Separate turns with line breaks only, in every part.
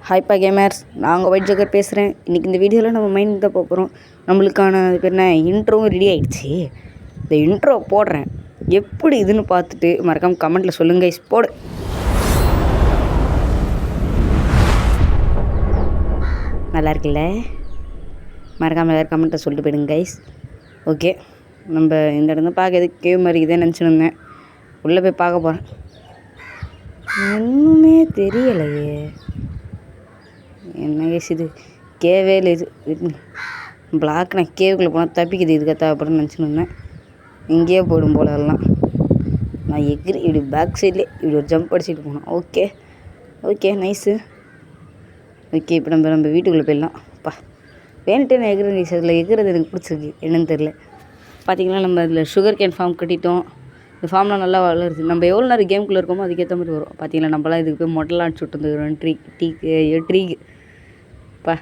ஹாய்ப்பா gamers, நான் உங்கள் white joker பேசுகிறேன். இன்றைக்கி இந்த வீடியோவில் நம்ம மைண்ட் தான் போகிறோம். நம்மளுக்கான என்ன இன்ட்ரோவும் ரெடி ஆகிடுச்சு. இந்த இன்ட்ரோ போடுறேன், எப்படி இதுன்னு பார்த்துட்டு மறக்காமல் கமெண்ட்டில் சொல்லுங்கள் கைஸ். போடு. நல்லா இருக்குல்ல? மறக்காமல் எல்லோரும் கமெண்ட்டை சொல்லிட்டு போயிடுங்க கைஸ். ஓகே, நம்ம இந்த இடம் தான் பார்க்க எதுக்கு கேவ் மாதிரி இதே நினச்சின்னு இருந்தேன். உள்ளே போய் பார்க்க போகிறேன். ஒன்றுமே தெரியலையே. என்ன கேஸ் இது? கேவே இல்லை. இது பிளாக். நான் கேவுக்குள்ளே போனால் தப்பிக்குது, இதுக்காக தேவைப்படும் நினச்சின்னு இருந்தேன். இங்கேயே போயிடும் போல எல்லாம். நான் எக்ரி இப்படி பேக் சைட்லேயே இப்படி ஒரு ஜம்ப் அடிச்சுட்டு போனோம். Okay okay, nice. ஓகே, இப்போ நம்ம வீட்டுக்குள்ளே போயிடலாம். அப்பா வேணுட்டே நான் எகிறது நைஸ். அதில் எகிறது எனக்கு பிடிச்சிருக்கு, என்னன்னு தெரில. பார்த்திங்கன்னா நம்ம அதில் சுகர் கேன் ஃபார்ம் கட்டிட்டோம். இந்த ஃபார்ம்லாம் நல்லா வளருது. நம்ம எவ்வளோ நேரம் கேமுக்குள்ளே இருக்கோமோ அதுக்கேற்ற மாதிரி வரும். பார்த்திங்களா, நம்மளாம் இதுக்கு போய் மொட்டெல்லாம் அடிச்சு விட்டு வந்துருக்கிறோம். ட்ரீக்கு பா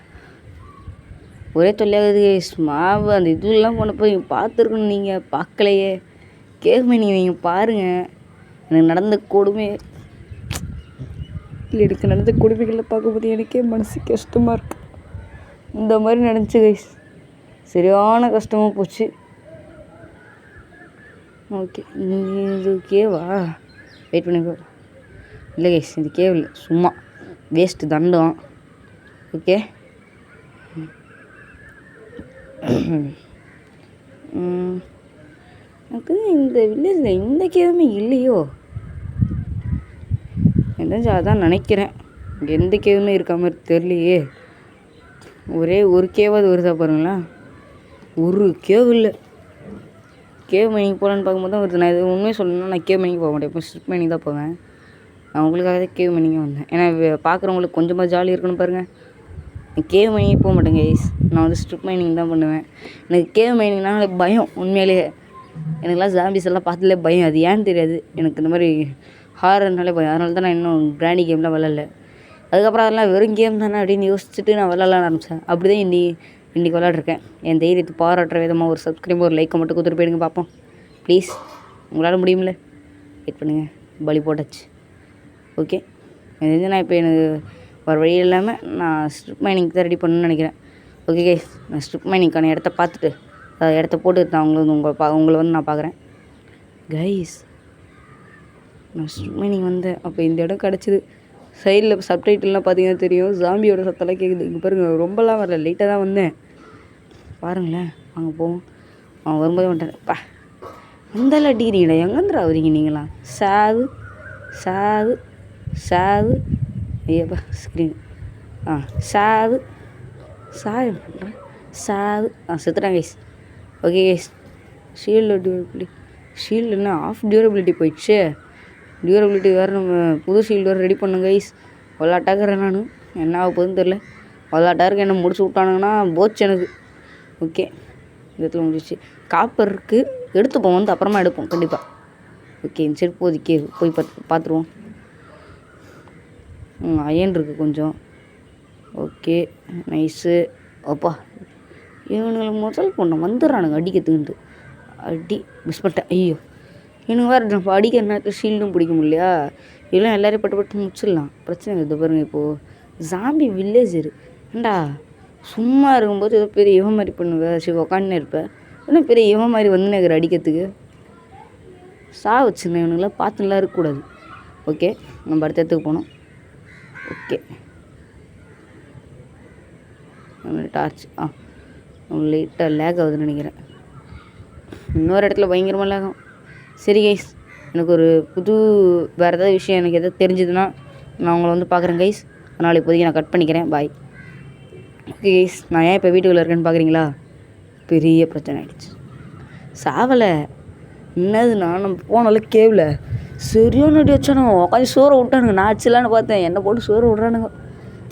ஒரே தொல்லையாகுது. மாவு அந்த இதுலாம் போனப்போ நீங்கள் பார்த்துருக்கணும். நீங்கள் பார்க்கலையே கேட்குமே, நீங்கள் பாருங்கள். எனக்கு நடந்த கொடுமை இல்லை, எனக்கு நடந்த கொடுமைகளில் பார்க்கும்போது எனக்கே மனசு கஷ்டமாக இருக்குது. இந்த மாதிரி நடந்துச்சு கைஸ், சரியான கஷ்டமாக போச்சு. ஓகே, இது கேவா? வெயிட் பண்ணி போ. இல்லை கைஸ், இது கேவ் இல்லை, சும்மா வேஸ்ட்டு தண்டம். ஓகே, எனக்கு இந்த வில்லேஜில் இந்த கேவுமே இல்லையோ என்ன, அதான் நினைக்கிறேன். இங்கே எந்த கேவுமே இருக்க மாதிரி தெரியலையே. ஒரே ஒரு கேவாவது வருதா பாருங்களேன். ஒரு கேவ் இல்லை. கேவ் மைனிங் போகலான்னு பார்க்கும்போது தான் வருது. நான் இது உண்மையை சொல்லணும்னா நான் கேவ் மைனிங் போக மாட்டேன், இப்போ ஸ்ட்ரிப் மைனிங் தான் போவேன். நான் உங்களுக்காக தான் கேவ் மைனிங்கே வந்தேன். ஏன்னா பார்க்குறவங்களுக்கு கொஞ்சமாக ஜாலி இருக்கணும் பாருங்கள். கேவ் மைனிங் போக மாட்டேங்க கைஸ், நான் வந்து ஸ்ட்ரிப் மைனிங் தான் பண்ணுவேன். எனக்கு கேவ் மைனிங்னால பயம். உண்மையிலேயே எனக்குலாம் ஜாம்பிஸ் எல்லாம் பார்த்துலே பயம். அது ஏன்னு தெரியாது, எனக்கு இந்த மாதிரி ஹாரர்னாலே பயம். அதனால தான் நான் இன்னும் கிராண்டி கேம்லாம் விளாட்ல. அதுக்கப்புறம் அதெல்லாம் வெறும் கேம் தானே அப்படின்னு யோசிச்சுட்டு நான் விளாட்லாம் ஆரம்பித்தேன். அப்படி தான் இன்றைக்கி விளாட்ருக்கேன். என் தைரியத்தை பாராட்டுற விதமாக ஒரு சப்ஸ்கிரைபர் ஒரு லைக்கை மட்டும் கொடுத்துட்டு போயிடுங்க பார்ப்போம் ப்ளீஸ். உங்களால் முடியுமில்ல? வெயிட் பண்ணுங்கள், பலி போட்டாச்சு. ஓகே, இது நான் இப்போ எனக்கு ஒரு வழி இல்லாமல் நான் ஸ்ட்ரிப் மைனிங் தான் ரெடி பண்ணணும்னு நினைக்கிறேன். ஓகே கைஸ், நான் ஸ்ட்ரிப் மைனிங்கான இடத்த பார்த்துட்டு இடத்த போட்டு நான் உங்களை வந்து நான் பார்க்குறேன் கைஸ். நான் ஸ்ட்ரிப் மைனிங் வந்தேன், அப்போ இந்த இடம் கிடச்சிது. சைடில் சப்டைட்டில்லாம் பார்த்தீங்கன்னா தெரியும், ஜாம்பியோட சத்தெல்லாம் கேட்குது. இங்கே பாருங்கள், ரொம்பலாம் வரல, லைட்டாக தான் வந்தேன். பாருங்களேன், அங்கே போவோம். அவன் வரும்போது வந்துட்டேன்ப்பா. இந்தெல்லாம் அடிக்கிறீங்களா? எங்கேருந்துடா வரீங்க நீங்களாம்? சாவு சாவு சாவு. ஐயப்பா ஸ்க்ரீன். சாவு சாயம் பண்ணுறேன். சாவு. செத்துட்டான் guys. Okay guys, shield durability. Shield என்ன ஆஃப் டியூரபிலிட்டி போயிடுச்சு. டியூரபிலிட்டி வேறு நம்ம புது ஷீல்டு வேறு ரெடி பண்ணுங்க கைஸ். விளாட்டாக்கிறேன் நான், என்ன ஆக போகுதுன்னு தெரில. விளாட்டாருக்கு என்ன முடிச்சு விட்டானுங்கன்னா போச்சு எனக்கு. ஓகே, இந்த இடத்துல முடிச்சு. காப்பர் இருக்குது, எடுத்துப்போம், வந்து அப்புறமா எடுப்போம் கண்டிப்பாக. ஓகே, சரி போதிக்கே போய் பார்த்துருவோம். அயன் இருக்குது கொஞ்சம். Okay nice. அப்பா இவனுங்களை முதல் பொண்ணை வந்துடுறானுங்க அடிக்கிறதுக்குன்ட்டு. அடி மிஸ் பண்ணிட்டேன். ஐயோ, இவனுங்க வேறு நம்ம அடிக்கிற நேரத்தில் ஷீல்டும் பிடிக்க முடியலையா? இதெல்லாம் எல்லோரும் பட்டு முடிச்சிடலாம், பிரச்சனை இது பாருங்கள். இப்போது ஜாம்பி வில்லேஜரு ஏண்டா சும்மா இருக்கும்போது ஏதோ பெரிய இவன் மாதிரி பண்ணுவேன். சரி உக்காந்துனே இருப்பேன், இன்னும் பெரிய இவன் மாதிரி வந்துன்னு இருக்கிற அடிக்கிறதுக்கு. வச்சுருந்தேன். இவனுங்களாம் பார்த்துலாம் இருக்கக்கூடாது. ஓகே, நம்ம அடுத்த இடத்துக்கு போனோம். ஓகே, டார்ச் லைட்டாக லேக் ஆகுதுன்னு நினைக்கிறேன். இன்னொரு இடத்துல பயங்கரமாக லேகம். சரி கைஸ், எனக்கு ஒரு வேறு ஏதாவது விஷயம் எனக்கு எதாவது தெரிஞ்சதுன்னா நான் உங்களை வந்து பார்க்குறேன் கைஸ். அதனால் இப்போதைக்கு நான் கட் பண்ணிக்கிறேன். பாய். ஓகே கைஸ், நான் ஏன் இப்போ வீட்டுக்குள்ளே இருக்கேன்னு பார்க்குறீங்களா? பெரிய பிரச்சனை ஆகிடுச்சு. சாவலை என்னதுன்னா, நம்ம போனால கேவில் சரியான அடி வச்சானுங்க. உட்காந்து சோறை விட்டானுங்க. நான் அடிச்சிடலான்னு பார்த்தேன், என்னை போட்டு சோறு விட்றானுங்க.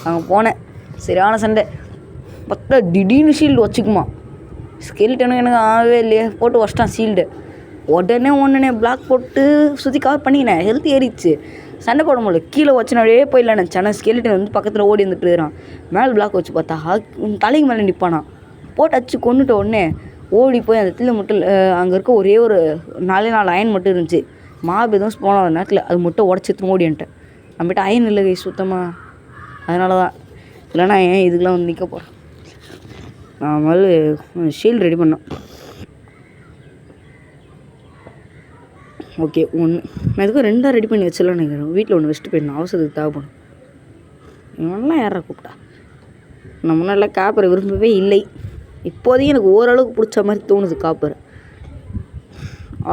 அங்கே போனேன், சரியான சண்டை. பார்த்தா திடீர்னு ஷீல்டு வச்சுக்குமா. ஸ்கெலிட்டனும் எனக்கு ஆகவே இல்லையே, போட்டு வச்சிட்டான் ஷீல்டு. உடனே பிளாக் போட்டு சுற்றி கவர் பண்ணிக்கினேன். ஹெல்த் ஏறிடுச்சு, சண்டை போட முடியல. கீழே வச்சுனாலே போயிடலாம் நினச்சேன். ஆனால் ஸ்கெலிட்டன் வந்து பக்கத்தில் ஓடி வந்துட்டு இருக்கிறான். மேலே பிளாக் வச்சு பார்த்தா தலைக்கு மேலே நிற்பானா. போட்டு அடிச்சு கொண்டுட்ட உடனே ஓடி போய் அந்த இடத்துல மட்டும் அங்கே இருக்க ஒரே ஒரு 4 அயன் மட்டும் இருந்துச்சு. மாப் எதுவும் போன நேரத்தில் அது மட்டும் உடச்சி ஓடின்ட்டேன். நம்மகிட்ட அயன் இல்லை சுத்தமாக. அதனால தான், இல்லைனா ஏன் இதுக்கெலாம் வந்து நிற்க போகிறேன். நான் முதல்ல ஷீல்டு ரெடி பண்ணேன். ஓகே, ஒன்று நான் இதுக்கு 2 ரெடி பண்ணி வச்சிடலான்னு நினைக்கிறேன். வீட்டில் ஒன்று வச்சுட்டு போயிடணும், அவசரத்துக்கு தேவைப்படும். இவனெல்லாம் யாரை கூப்பிட்டா? நான் முன்னாடிலாம் காப்பரை விரும்பவே இல்லை. இப்போதையும் எனக்கு ஓரளவுக்கு பிடிச்ச மாதிரி தோணுது காப்பர்.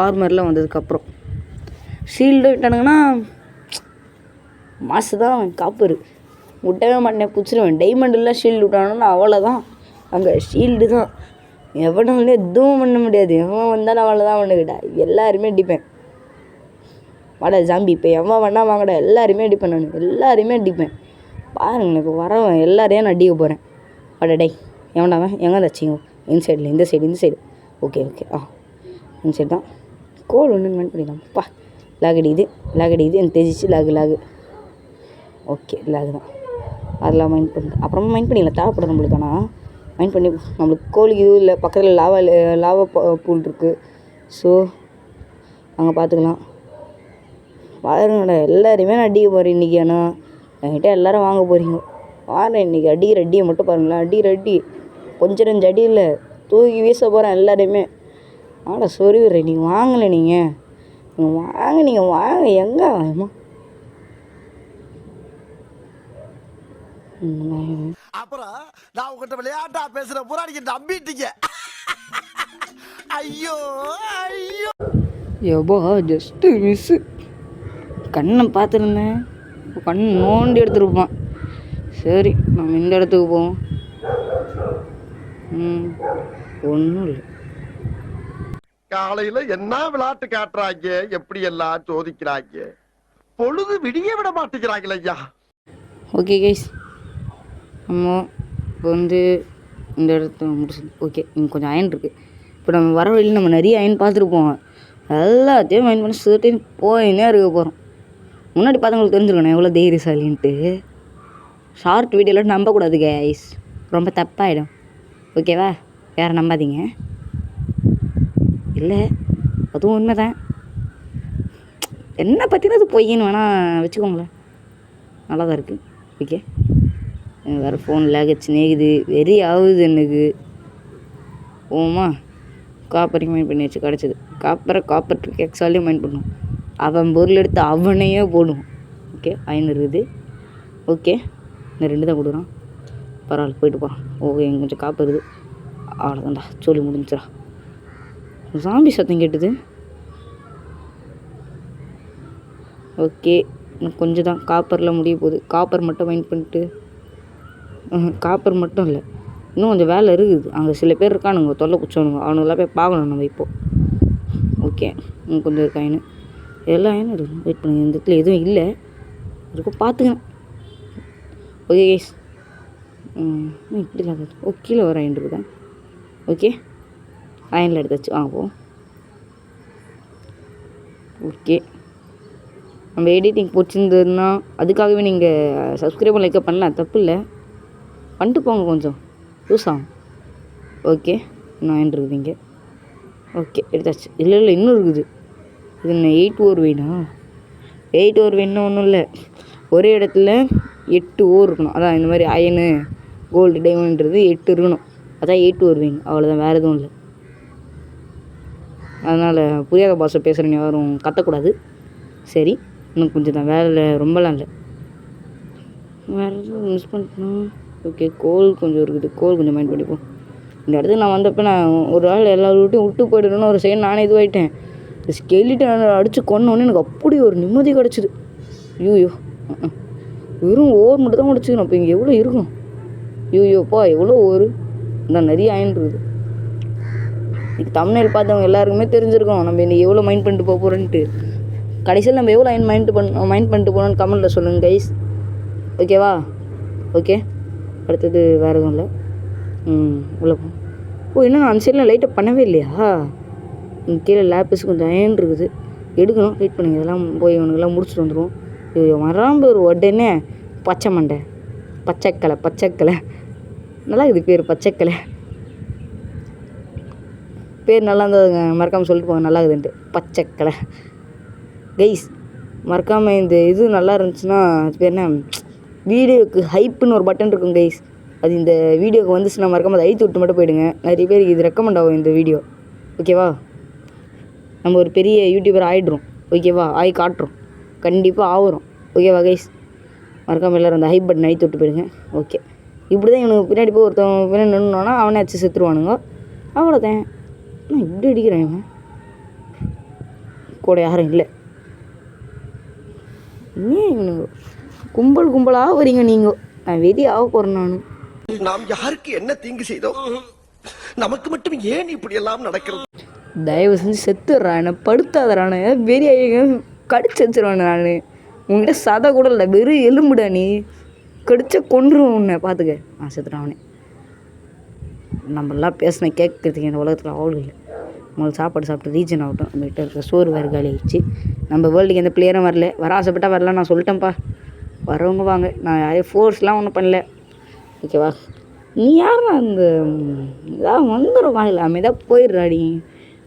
ஆர்மர்லாம் வந்ததுக்கப்புறம் ஷீல்டு விட்டானுங்கன்னா மாசு தான். காப்பர் விட்டவே மாட்டேன், பிடிச்சிருவேன். டைமண்டெல்லாம் ஷீல்டு விட்டானுன்னா அவ்வளோதான். அங்கே ஷீல்டு தான். எவனாலே எதுவும் பண்ண முடியாது. எவன் வந்தாலும் அவளை தான் பண்ணுக்கிட்டா. எல்லாருமே அடிப்பேன். வாடா ஜாம்பி, இப்போ எவன் வேணா வாங்கடா, எல்லாருமே அடிப்பேன். நான் எல்லாருமே அடிப்பேன். பாருங்களேன், இப்போ வரவன் எல்லாரையும் நான் அடிக்க போகிறேன். வாடா டை, எவனாவன் எங்கே தச்சிங்க? இன்சைடில், இந்த சைடு. ஓகே இந்த சைடு தான். கோல் ஒன்று மெயின் பண்ணிடலாம்ப்பா. லாக் அடிக்குது எனக்கு தெரிஞ்சிச்சு. லாகு ஓகே, லாகு தான். அதெல்லாம் மைண்ட் பண்ணி அப்புறமா மைண்ட் பண்ணிடலாம், தேவைப்படும் நம்மளுக்கு. ஆனால் மைண்ட் பண்ணி நம்மளுக்கு கோலுக்கு இதுவும் இல்லை, பக்கத்தில் லாவா பூல் இருக்குது. ஸோ அங்கே பார்த்துக்கலாம். பாருங்கடா, எல்லாருமே நான் அடிக்க போகிறேன் இன்றைக்கி. ஆனால் என்கிட்ட எல்லோரும் வாங்க போகிறீங்க. பாருங்கள், இன்றைக்கி அடிக்கிற அடியை மட்டும் பாருங்களேன். அடி கொஞ்சம் 2 அடி இல்லை, தூக்கி வீச போகிறேன் எல்லாரையுமே. ஆனால் சொருவிடுறேன். நீங்கள் வாங்கலை, நீங்கள் வாங்க எங்கே வாங்கம்மா.
அப்புறம் நான் உங்ககிட்ட விளையாட்டா பேசுற புறாடிக்கு நம்பிட்டீங்க. ஐயோ
எவ்வளோ ஜஸ்ட்டு மிஸ்ஸு. கண்ணை பார்த்துருந்தேன், கண் நோண்டி எடுத்துருப்பான். சரி, நம்ம இந்த இடத்துக்கு போவோம். ஒன்றும் இல்லை.
காலையில என்ன விளையாட்டு காட்டுறாங்க, எப்படி எல்லாம் சோதிக்கிறாங்க. பொழுது விடிய விட மாட்டேங்கிறாங்களே ஐயா.
ஓகே கைஸ், நம்ம இப்போ வந்து இந்த இடத்த முடிச்சு. ஓகே, இங்கே கொஞ்சம் அயன் இருக்குது. இப்போ நம்ம வர வழியில் நம்ம நிறைய அயன் பார்த்துருப்போம். எல்லாத்தையும் மைண்ட் பண்ணி சர்ட்டின்னு போயின்னே இருக்க போகிறோம். முன்னாடி பார்த்தவங்களுக்கு தெரிஞ்சுருக்கணும் எவ்வளோ தைரியசாலின்ட்டு. ஷார்ட் வீடியோலாம் நம்பக்கூடாது கைஸ், ரொம்ப தப்பாகிடும். ஓகேவா? யாரும் நம்பாதீங்க. இல்லை, அதுவும் உண்மை தான். என்ன பற்றினது பொய்ன்னு வேணால் வச்சுக்கோங்களேன். நல்லா தான் இருக்குது. ஓகே, வேறு ஃபோன் லேகச்சு நேகுது, வெறி ஆகுது எனக்கு. ஓமா காப்பரையும் மைண்ட் பண்ணி வச்சு கிடச்சிது. காப்பர் எக்ஸாலையும் மைண்ட் பண்ணுவோம். அவன் பொருள் எடுத்து அவனையே போடுவோம். ஓகே, அயன் இருக்குது. ஓகே, இந்த 2 தான் கொடுக்குறான். பரவாயில்ல, போயிட்டு போகிறான். ஓகே, எங்கே கொஞ்சம் காப்பு இருக்குது. அவ்வளோதான்டா, சொல்லி முடிஞ்சிடா. ஜாம்பி சத்தம் கேட்டுது. ஓகே, இன்னும் கொஞ்சம் தான். காப்பரில் முடிய போகுது. காப்பர் மட்டும் மைண்ட் பண்ணிட்டு, காப்பர் மட்டும் இல்லை, இன்னும் கொஞ்சம் வேலை இருக்குது. அங்கே சில பேர் இருக்கானுங்க தொல்லை குச்சவனுங்க, அவனுங்களாம் போய் பார்க்கணும் நம்ம இப்போது. ஓகே, இன்னும் கொஞ்சம் இருக்காயின்னு எல்லாம் ஆயின்னு இருக்கும். வெயிட் பண்ணுங்க, இந்த இடத்துல எதுவும் இல்லை இருக்கும், பார்த்துக்கணும். ஓகே கைஸ், இப்படி இல்லாத கீழே வர அயன் இருக்குதான். ஓகே, அயனில் எடுத்தாச்சு, வாங்க போவோம். ஓகே, நம்ம எடிட்டிங் பிடிச்சிருந்ததுன்னா அதுக்காகவே நீங்கள் சப்ஸ்கிரைப் லைக் பண்ணலாம், தப்பு இல்லை, பண்ணிட்டு போங்க, கொஞ்சம் யூஸ் ஆகும். ஓகே, இன்னும் அயன் இருக்குது இங்கே. ஓகே, எடுத்தாச்சு. இல்லை இன்னும் இருக்குது. இது என்ன 8 ஓர் வேணா? 8 ஓர் வேணும்னா ஒன்றும் இல்லை, ஒரே இடத்துல 8 ஓர் இருக்கணும். அதான் இந்த மாதிரி அயனு கோல்டு டைமண்ட்றது 8 இருக்கணும். அதான் 8 ஓர் வேணும், அவ்வளோதான், வேறு எதுவும் இல்லை. அதனால் புரியாத பாஷை பேசுகிறேன்னு யாரும் கத்தக்கூடாது. சரி, இன்னும் கொஞ்சம் தான், வேலை ரொம்பலாம் இல்லை. வேறு எதுவும் மிஸ் பண்ணிட்டோம். ஓகே, கோல் கொஞ்சம் இருக்குது, கோல் கொஞ்சம் மைண்ட் பண்ணிப்போம். இந்த இடத்துக்கு நான் வந்தப்போ நான் ஒரு ஆள் எல்லாருக்கிட்டையும் விட்டு போய்டணுன்னு ஒரு சைடு நானே இதுவாகிட்டேன். ஸ்கெலிட்டன் அடித்து கொன்னோன்னே எனக்கு அப்படி ஒரு நிம்மதி கிடச்சிது. ஐயோ, வெறும் ஓர் மட்டும் தான் முடிச்சுக்கணும். அப்போ இங்கே எவ்வளோ இருக்கும்? ஐயோப்பா, எவ்வளோ ஓர்! இந்த நிறைய அயன் இருக்குது. இன்றைக்கி தம்ப்நெயில் பார்த்தவங்க எல்லாருக்குமே தெரிஞ்சிருக்கோம் நம்ம இன்றைக்கி எவ்வளோ மைண்ட் பண்ணிட்டு போக போகிறோன்ட்டு. கடைசியில் நம்ம எவ்வளோ அயன் மைண்ட் பண்ணிட்டு போகணுன்னு கமெண்ட்டில் சொல்லுங்கள் கைஸ். ஓகேவா? ஓகே, அடுத்தது வேறு எதுவும் இல்லை. உள்ள போ. இன்னும் நான் அந்த சைடில் லைட்டை பண்ணவே இல்லையா? இங்கே கீழே லேப்பஸ் கொஞ்சம் அயன் இருக்குது, எடுக்கணும். வெயிட் பண்ணுங்கள், இதெல்லாம் போய் இவனுக்கெல்லாம் முடிச்சுட்டு வந்துடுவோம். இது வராமல் ஒரு உடனே பச்சை மண்டை, பச்சைக்கலை நல்லா இருக்குது பேர், பச்சைக்கலை பேர் நல்லா இருந்ததுங்க. மறக்காமல் சொல்லிட்டு போங்க நல்லா இருக்குதுன்ட்டு. பச்சைக்கலை கைஸ், மறக்காமல் இந்த இது நல்லா இருந்துச்சுன்னா அது பேர் என்ன, வீடியோவுக்கு ஹைப்புன்னு ஒரு பட்டன் இருக்கும் கைஸ், அது இந்த வீடியோவுக்கு வந்துச்சுன்னா மறக்காம அதை ஐத்து விட்டு மட்டும் போயிடுங்க. நிறைய பேருக்கு இது ரெக்கமெண்ட் ஆகும் இந்த வீடியோ. ஓகேவா? நம்ம ஒரு பெரிய யூடியூபர் ஆகிடுறோம். ஓகேவா? ஆகி காட்டுறோம், கண்டிப்பாக ஆகுறோம். ஓகேவா கைஸ்? மறக்காமல் எல்லோரும் அந்த ஹைப் பட்டன் ஐத்து விட்டு போயிடுங்க. ஓகே, இப்படி தான் இவனுக்கு பின்னாடி போய் ஒருத்தவங்க பின்னாடி நின்றுனா அவனே அடிச்சு செத்துருவானுங்க. அவ்வளோதான். ஆனால் இப்படி அடிக்கிறான் இவன். கூட யாரும் இல்லை. ஏன் கும்பல் கும்பலாக வரீங்க நீங்கள்? நான் வெறி ஆக போகிறேன்.
நாம் யாருக்கு என்ன தீங்கு செய்தோம்? நமக்கு மட்டும் ஏன் இப்படி எல்லாம் நடக்கிறது?
தயவு செஞ்சு செத்துடுறான், படுத்தாதறானு வெறி கடிச்சு வச்சிருவானு. நான் உங்கள்கிட்ட சதை கூட இல்லை, வெறும் எலும்புடா. நீ கடிச்ச கொன்றும் உன்னை பார்த்துக்க. செத்துட்டான் அவனே. நம்மளாம் பேசின கேட்கறதுக்கு இந்த உலகத்தில் அவ்வளோ இல்லை. உங்களுக்கு சாப்பாடு சாப்பிட்டு ரீஜன் ஆகட்டும். நம்மகிட்ட இருக்கிற சோறு வேறு காலி ஆகிடுச்சு. நம்ம வேர்ல்டுக்கு எந்த பிளேயரும் வரல. வர ஆசைப்பட்டா வரல, நான் சொல்லிட்டேன்ப்பா. வரவங்க வாங்க, நான் யாரையும் ஃபோர்ஸ்லாம் ஒன்றும் பண்ணல. ஓகேவா? நீ யாருன்னா அந்த ஏதாவது வந்துடும் காலையில் அமைதியாக போயிடுறாடி.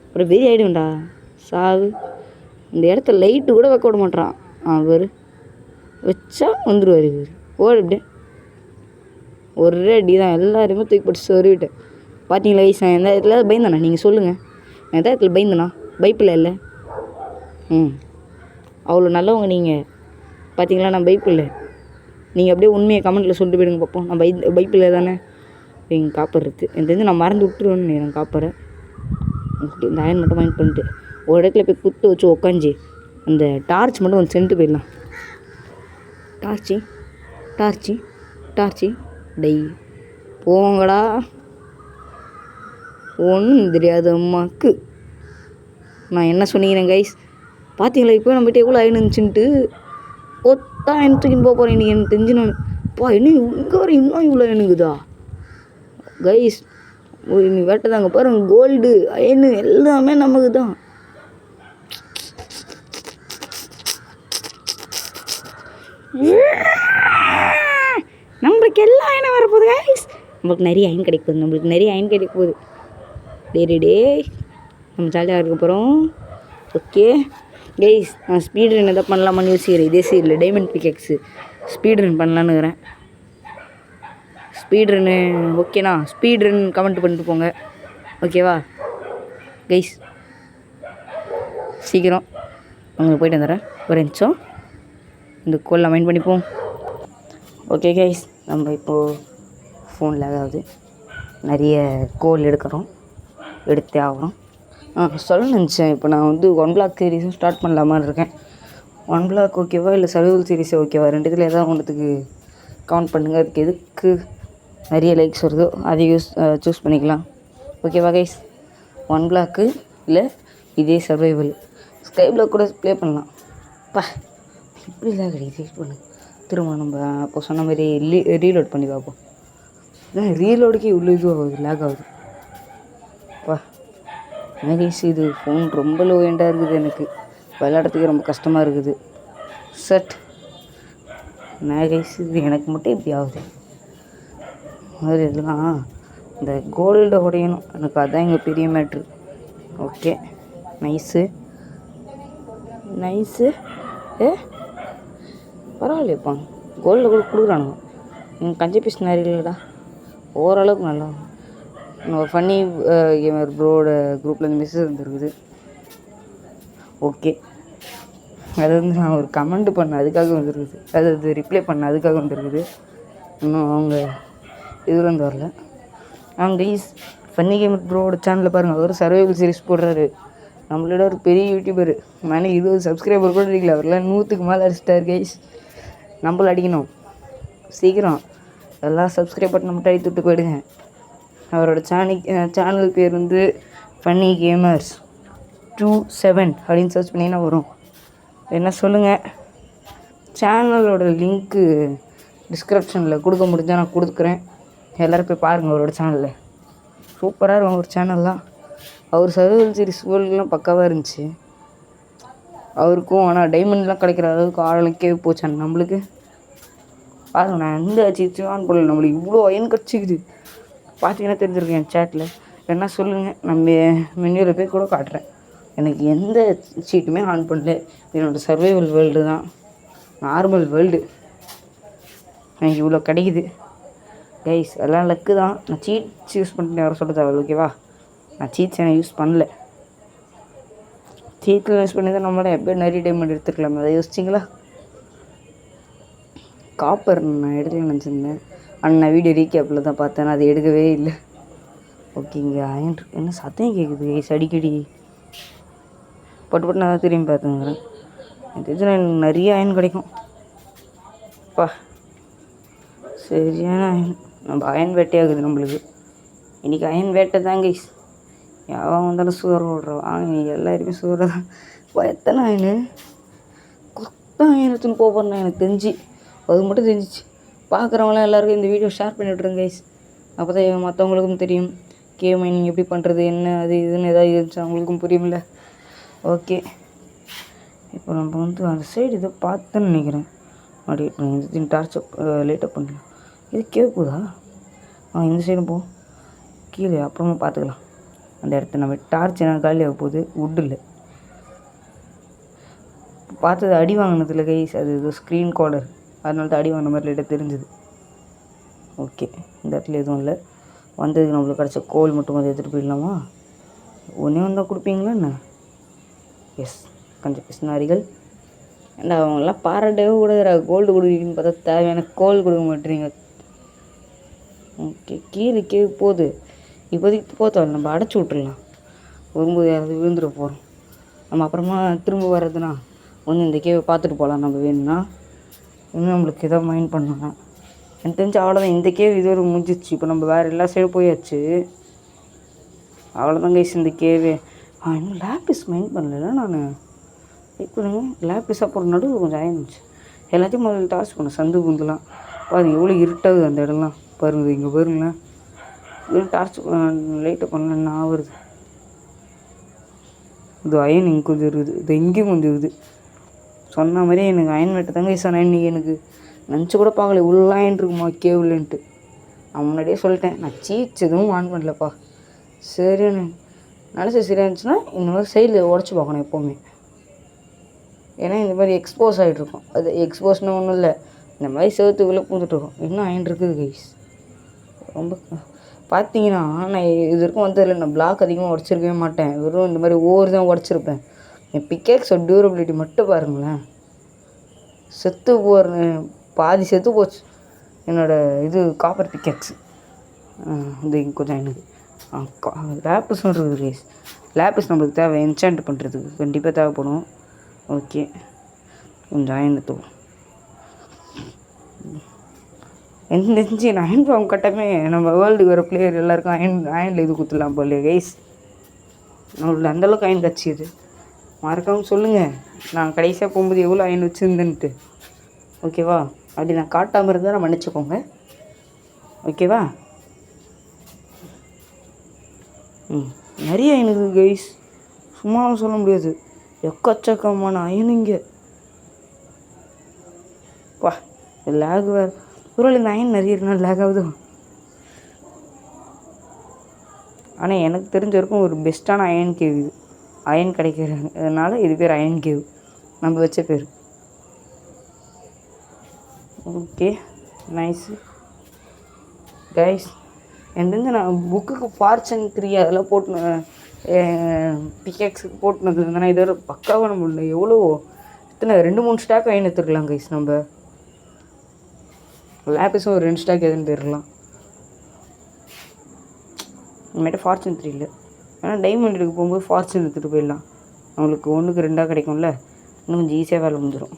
அப்புறம் வெறி ஆகிடும்டா. சாவு. இந்த இடத்த லைட்டு கூட வைக்க விட மாட்டான் அவர். வச்சா வந்துடுவார் இவர். ஓடு இப்படி ஒரே அடி தான். எல்லாருமே தூக்கி போட்டு சொருவிட்டேன். பார்த்தீங்களா வயசு? நான் எந்த இடத்துல பயந்தேண்ணா? நீங்கள் சொல்லுங்கள். நான் எந்த இடத்துல பயந்தேண்ணா? பைப்பில் இல்லை. அவ்வளோ நல்லவங்க நீங்கள். பார்த்தீங்களா? நான் பைப்பில். நீங்கள் அப்படியே உண்மையை கமெண்ட்டில் சொல்லிட்டு போயிடுங்க பார்ப்போம். நான் பைப்பில் தானே எங்கள் காப்பர் இருக்குது. எனக்கு தெரிஞ்சு நான் மறந்து விட்டுருவேன்னு எனக்கு காப்பரை. இந்த அயன் மட்டும் மைண்ட் பண்ணிட்டு ஒரு இடத்துல போய் குத்து வச்சு உக்காஞ்சி அந்த டார்ச் மட்டும் கொஞ்சம் சென்ட்டு போயிடலாம். டார்ச்சி டை போங்கடா. ஒன்றும் தெரியாது அம்மாவுக்கு. நான் என்ன சொன்னீங்கிறேன் கைஸ்? பார்த்தீங்களா இப்போ நம்ம கிட்டே எவ்வளோ அயன் இருந்துச்சுன்ட்டு ஒத்தா அயன் தூக்கின்னு போக போகிறேன் இன்றைக்கி. எனக்கு தெரிஞ்சு நான் இன்னும் இங்கே வர இன்னும் இவ்வளோ அயனுக்குதா கைஸ்? நீ வேட்டதாங்க பாருங்க. கோல்டு அயனு எல்லாமே நமக்கு தான். நம்மளுக்கு எல்லா அயனும் வரப்போகுது கைஸ். நம்மளுக்கு நிறைய அயன் கிடைக்க போகுது. டே நம்ம ஜாலியாக இருக்க போகிறோம். ஓகே கைஸ், நான் ஸ்பீட் ரன் எதாவது பண்ணலாமான்னு யோசிக்கிறேன். இதே சீரில் டைமண்ட் பிகெக்ஸு ஸ்பீட் ரன் பண்ணலான்னு இருக்கிறேன். ஸ்பீட் ரன்னு ஓகேண்ணா? ஸ்பீட் ரன் கமெண்ட் பண்ணிட்டு போங்க. ஓகேவா கைஸ்? சீக்கிரம் உங்களுக்கு போய்ட்டு வந்துடுறேன். ஒரு நிமிஷம் இந்த கோலில் மைண்ட் பண்ணிப்போம். ஓகே கைஸ், நம்ம இப்போது ஃபோனில் அதாவது நிறைய கோல் எடுத்தே ஆகிறோம். சொல்ல நினச்சேன். இப்போ நான் வந்து 1 பிளாக் சீரீஸும் ஸ்டார்ட் பண்ணலாமான்னு இருக்கேன். 1 பிளாக் ஓகேவா இல்லை சர்வைவல் சீரீஸே ஓகேவா? ரெண்டுத்தில் ஏதாவது ஒன்றுத்துக்கு கவுண்ட் பண்ணுங்கள். அதுக்கு எதுக்கு நிறைய லைக்ஸ் வருதோ அதை சூஸ் பண்ணிக்கலாம். ஓகேவா கைஸ்? 1 பிளாக்கு இல்லை இதே சர்வைவல். ஸ்கை பிளாக் கூட ப்ளே பண்ணலாம். இப்படி தான் கிடையாது. வெயிட் பண்ணு, திரும்ப நம்ம அப்போ சொன்ன மாதிரி ரீலோட் பண்ணி பார்ப்போம். ரீலோடுக்கே இவ்வளோ இதுவாகுது, லேக் ஆகுது. கைஸ் இது ஃபோன் ரொம்ப லோ எண்டாக இருக்குது. எனக்கு விளையாடுறதுக்கு ரொம்ப கஷ்டமாக இருக்குது. கைஸ் இது எனக்கு மட்டும் இப்படி ஆகுது. அது இதெல்லாம் இந்த கோல்டை உடையணும். எனக்கு அதுதான் எங்கள் பெரிய மேட்ரு. Okay nice பரவாயில்லையப்பா. கோல்டில் கூட கொடுக்குறானுங்க. எங்கள் கஞ்சி பீஸ் நிறைய இல்லைடா, ஓரளவுக்கு நல்லா. ஒரு ஃபன்னி கேமர் ப்ரோட குரூப்பில் இந்த மெசேஜ் வந்துருக்குது. ஓகே, அது வந்து நான் ஒரு கமெண்ட் பண்ணேன் அதுக்காக வந்துருக்குது. அது ரிப்ளை பண்ண அதுக்காக வந்துருக்குது. இன்னும் அவங்க இதுலேருந்து வரல. கைஸ் ஃபன்னி கேமர் ப்ரோட சேனலில் பாருங்கள், அவர் சர்வைவல் சீரிஸ் போடுறாரு. நம்மளோட ஒரு பெரிய யூடியூபர். மேலே 20 சப்ஸ்கிரைபர் கூட அடிக்கல. அவர்லாம் 100க்கு மேலே அடிச்சிட்டார் கைஸ். நம்மள அடிக்கணும் சீக்கிரம். எல்லாம் சப்ஸ்கிரைப் பண்ண மட்டும் அடித்து விட்டு போயிடுங்க. அவரோட சேனல் பேர் வந்து ஃபன்னி கேமர்ஸ் 27 அப்படின்னு சர்ச் பண்ணிங்கன்னா வரும். என்ன சொல்லுங்கள், சேனலோட லிங்க்கு டிஸ்கிரிப்ஷனில் கொடுக்க முடிஞ்சால் நான் கொடுக்குறேன். எல்லோரும் போய் பாருங்கள். அவரோட சேனலில் சூப்பராக இருக்கும் அவர் சேனல்லாம். அவர் சர்வைவல் சீரிஸ் வேர்ல்டுலாம் பக்காவாக இருந்துச்சு அவருக்கும். ஆனால் டைமண்ட்லாம் கிடைக்கிற அளவுக்கு ஆளுக்கே போச்சான் நம்மளுக்கு. பாருங்க, நான் எந்த அச்சீவ்மெண்ட்டும் ஆன் பண்ணல. நம்மளுக்கு இவ்வளோ அயன் கிடச்சிக்குது. பார்த்தீங்கன்னா தெரிஞ்சிருக்கேன் என் சேட்டில். என்ன சொல்லுங்கள், நம்ம மெனுவில் போய் கூட காட்டுறேன். எனக்கு எந்த சீட்டுமே ஆன் பண்ணல. என்னோடய சர்வைவல் வேர்ல்டு தான், நார்மல் வேர்ல்டு. எனக்கு இவ்வளோ கிடைக்குது கைஸ். எல்லாம் லக்கு தான். நான் சீட்ஸ் யூஸ் பண்ணிட்டு வர சொல்ல தேவை, ஓகேவா? நான் சீட்ஸ் எனக்கு யூஸ் பண்ணல. சீட்டில் யூஸ் பண்ணி தான் நம்மளோட எப்போ நிறைய டைமண்ட் எடுத்துக்கலாம். அதை யோசிச்சிங்களா? காப்பர் நான் எடுக்கலன்னு நினச்சிருந்தேன். ஆனால் நான் வீடியோ ரீகேப்பில் தான் பார்த்தேன், அது எடுக்கவே இல்லை. ஓகே, இங்கே அயன் என்ன சத்தம் கேட்குது கைஸ் அடிக்கடி. பட்டு நான் தான் திரும்பி பார்த்துங்கிறேன். எனக்கு தெரிஞ்சு எனக்கு நிறைய அயன் கிடைக்கும். அப்பா சரியான அயன். நம்ம அயன் வேட்டையாகுது நம்மளுக்கு. இன்றைக்கி அயன் வேட்டை தான் கைஸ். யாரும் வந்தாலும் சூற விட்றோம். எல்லாருமே சூற தான். எத்தனை அயன் கொத்த அயன் எடுத்துன்னு போகிறேன் எனக்கு தெரிஞ்சு. அது மட்டும் தெரிஞ்சிச்சு. பார்க்குறவங்களாம் எல்லாருக்கும் இந்த வீடியோ ஷேர் பண்ணி விட்ருங்க கைஸ். அப்போ தான் மற்றவங்களுக்கும் தெரியும் கேம் மைனிங் எப்படி பண்ணுறது, என்ன அது இதுன்னு ஏதாவது இருந்துச்சு அவங்களுக்கும் புரியும்ல. ஓகே, இப்போ நம்ம வந்து அந்த சைடு இதை பார்த்துன்னு நினைக்கிறேன். அப்படி இந்த டார்ச் லேட்டப் பண்ணலாம். இது கேட்குதா? இந்த சைடு போ, கீழே அப்புறமா பார்த்துக்கலாம். அந்த இடத்த நம்ம டார்ச் என்ன காலியாக போகுது, வுட்டு இல்லை. பார்த்தது அடி வாங்கினதில்ல கைஸ், அது இது ஸ்க்ரீன் கோடர், அதனால தான் அடி வாங்கின மாதிரி லேட்டாக தெரிஞ்சுது. ஓகே, இந்த இடத்துல எதுவும் இல்லை. வந்ததுக்கு நம்மளுக்கு கிடச்ச கோல் மட்டும் வந்து எடுத்துகிட்டு போயிடலாமா? ஒன்றே வந்தால் கொடுப்பீங்களா என்ன? எஸ், கொஞ்சம் பிஸ்னாரிகள். ஏன்னா அவங்களாம் பாராட்டவே கூட கோல்டு கொடுக்குறீங்கன்னு பார்த்தா தேவையான கோல் கொடுக்க மாட்டேறீங்க. ஓகே, கீழே போகுது. இப்போதைக்கு போத்தோம், நம்ம அடைச்சி விட்ருலாம். வரும்போது யாராவது விழுந்துட போகிறோம். நம்ம அப்புறமா திரும்ப வர்றதுனா ஒன்று இந்த கேவை பார்த்துட்டு போகலாம். நம்ம வேணும்னா இன்னும் நம்மளுக்கு எதாவது மைண்ட் பண்ணலாம். எனக்கு தெரிஞ்சு அவ்வளோதான். இந்த கேவ் இது ஒரு முடிஞ்சிச்சு. இப்போ நம்ம வேறு எல்லா சைடும் போயாச்சு. அவ்வளோதான் கைஸ் இந்த கேவே. இன்னும் லேப்பிஸ் மைண்ட் பண்ணல நான். இப்போ லேப்பிஸாக போகிற நடுவில் கொஞ்சம் ஆயிருந்துச்சு. எல்லாத்தையும் முதல்ல டார்ச் பண்ணேன். சந்து குந்துலாம் பாருங்கள் எவ்வளோ இருட்டாகுது அந்த இடம்லாம். பாருங்கள் இங்கே பாருங்களேன். இது டார்ச் லைட்டை பண்ணலன்னா வருது. இது அயன் இங்கே கொஞ்சம் இருக்குது, இது எங்கேயும் கொஞ்சம் இருக்குது. சொன்ன மாதிரியே எனக்கு அயன் வெட்ட தாங்க ஈஸான இன்றைக்கி எனக்கு நினச்சி கூட பார்க்கல இவ்வளோ அயன் இருக்குமா கேவ்லன்ட்டு. நான் முன்னாடியே சொல்லிட்டேன், நான் சீட்ஸ் எதுவும் ஆன் பண்ணலப்பா. சரின்னு நினச்சி சரியாக இருந்துச்சுன்னா இந்த மாதிரி சைடில் உடச்சி பார்க்கணும் எப்போவுமே. ஏன்னா இந்த மாதிரி எக்ஸ்போஸ் ஆகிட்ருக்கும். அது எக்ஸ்போஸ்னு ஒன்றும் இல்லை, இந்த மாதிரி செவத்துக்குள்ளே பூந்துட்டுருக்கோம். இன்னும் அயன் இருக்குது கைஸ். ரொம்ப பார்த்தீங்கன்னா நான் இது வரைக்கும் வந்ததில்லை. நான் பிளாக் அதிகமாக உடச்சிருக்கவே மாட்டேன். வெறும் இந்த மாதிரி ஓவர் தான் உடச்சிருப்பேன். என் பிக்கேக்ஸோட டியூரபிலிட்டி மட்டும் பாருங்களேன். செத்து போகிற பாதி செத்து போச்சு என்னோடய இது காப்பர் பிக்கேக்ஸு. இது கொஞ்சம் எனக்கு லேப்பிஸ் இருக்குது கைஸ். லேப்பிஸ் நம்மளுக்கு தேவை என்சாண்ட் பண்ணுறதுக்கு கண்டிப்பாக தேவைப்படும். ஓகே, கொஞ்சம் அயன் எடுத்துவோம். எனக்கு தெரிஞ்சு நான் அயன் ஃபார்ம் கட்டமே நம்ம வேர்ல்டுக்கு வர பிளேயர் எல்லாருக்கும் அயனில் இது கொடுத்துடலாம் போல கைஸ். நம்மளுக்கு அந்தளவுக்கு அயன் கட்சிது. மறக்காமல் சொல்லுங்கள் நான் கடைசியாக போகும்போது எவ்வளோ அயன் வச்சுருந்தேன்ட்டு. ஓகேவா? அப்படி நான் காட்டாமல் இருந்தால் நான் மன்னிச்சுக்கோங்க. ஓகேவா? நிறைய அயன் இருக்குது கைஸ், சும்மாவும் சொல்ல முடியாது. எக்கச்சக்கமான அயன் இங்கே. வா, லேக் வேறு. ஒருவேளை இந்த அயன் நிறைய இருக்குன்னா லேக் ஆகுது. ஆனால் எனக்கு தெரிஞ்ச வரைக்கும் ஒரு பெஸ்ட்டான அயன் கேவ் இது. அயன் கிடைக்கிறதுனால இது பேர் அயன் கேவ், நம்ம வச்ச பேர். Okay, nice guys. எனக்கு தெரிஞ்சு நான் புக்குக்கு ஃபார்ச்சூன் 3 அதெல்லாம் போட்டு பிகேக்ஸுக்கு போட்டுனது இருந்தேன்னா இதோட பக்காவாக நம்ம இல்லை. எவ்வளோ இத்தனை 2-3 ஸ்டாக் அயன் எடுத்துருக்கலாம் கைஸ். நம்ம லேப்பிஸும் ஒரு 2 ஸ்டாக் எதுன்னு போயிடலாம். இனிமேட்டு ஃபார்ச்சூன் 3 இல்லை. ஏன்னா டைமண்ட் எடுக்க போகும்போது ஃபார்ச்சூன் எடுத்துகிட்டு போயிடலாம். நம்மளுக்கு 1க்கு 2 கிடைக்கும்ல, இன்னும் கொஞ்சம் ஈஸியாக வேலை முடிஞ்சிடும்.